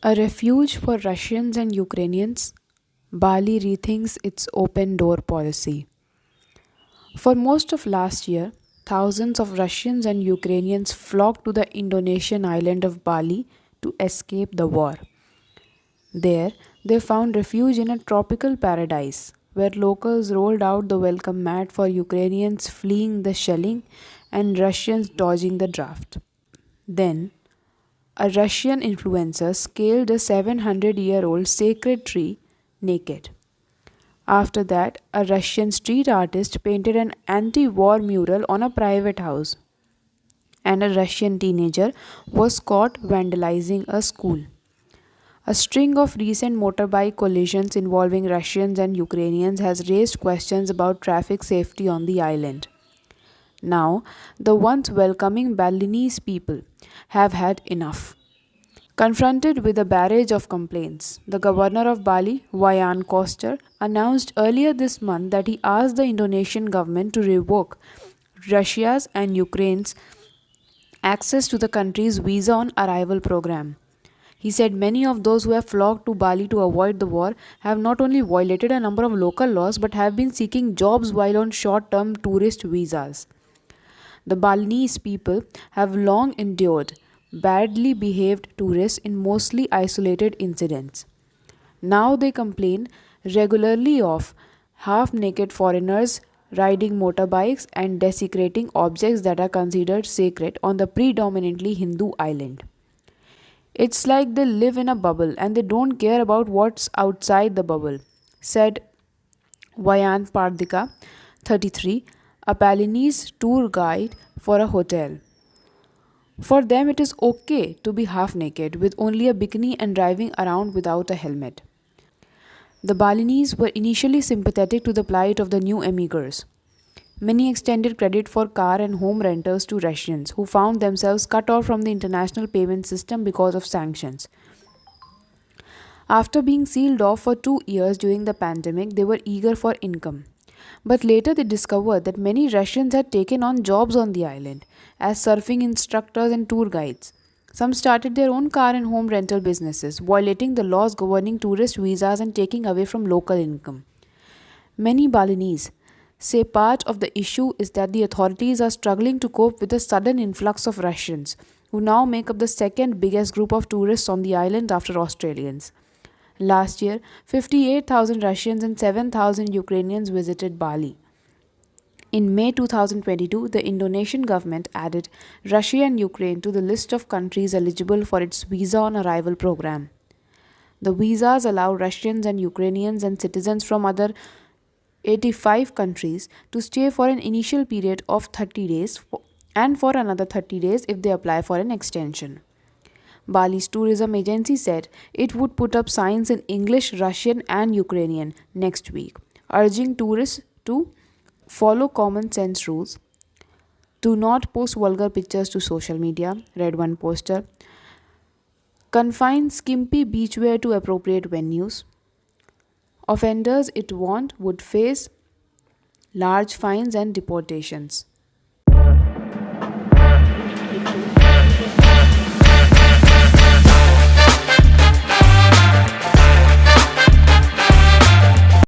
A refuge for Russians and Ukrainians, Bali rethinks its open door policy. For most of last year, thousands of Russians and Ukrainians flocked to the Indonesian island of Bali to escape the war. There, they found refuge in a tropical paradise where locals rolled out the welcome mat for Ukrainians fleeing the shelling and Russians dodging the draft. Then, a Russian influencer scaled a 700-year-old sacred tree naked. After that, a Russian street artist painted an anti war mural on a private house, and a Russian teenager was caught vandalizing a school. A string of recent motorbike collisions involving Russians and Ukrainians has raised questions about traffic safety on the island. Now, the once welcoming Balinese people have had enough. Confronted with a barrage of complaints, the governor of Bali, Wayan Koster, announced earlier this month that he asked the Indonesian government to revoke Russia's and Ukraine's access to the country's visa on arrival program. He said many of those who have flocked to Bali to avoid the war have not only violated a number of local laws but have been seeking jobs while on short term tourist visas. The Balinese people have long endured badly behaved tourists in mostly isolated incidents. Now they complain regularly of half naked foreigners riding motorbikes and desecrating objects that are considered sacred on the predominantly Hindu island. It's like they live in a bubble and they don't care about what's outside the bubble, said Vayan Pardika, 33, a Balinese tour guide for a hotel. For them, it is okay to be half naked with only a bikini and driving around without a helmet. The Balinese were initially sympathetic to the plight of the new emigrants. Many extended credit for car and home rentals to Russians who found themselves cut off from the international payment system because of sanctions. After being sealed off for 2 years during the pandemic, they were eager for income. But later they discovered that many Russians had taken on jobs on the island as surfing instructors and tour guides. Some started their own car and home rental businesses, violating the laws governing tourist visas and taking away from local income. Many Balinese say part of the issue is that the authorities are struggling to cope with the sudden influx of Russians, who now make up the second biggest group of tourists on the island after Australians. Last year, 58,000 Russians and 7,000 Ukrainians visited Bali. In May 2022, the Indonesian government added Russia and Ukraine to the list of countries eligible for its visa on arrival program. The visas allow Russians and Ukrainians and citizens from other 85 countries to stay for an initial period of 30 days and for another 30 days if they apply for an extension. Bali's tourism agency said it would put up signs in English, Russian, and Ukrainian next week, urging tourists to follow common sense rules. Do not post vulgar pictures to social media, read one poster. Confine skimpy beachwear to appropriate venues. Offenders it warned would face large fines and deportations.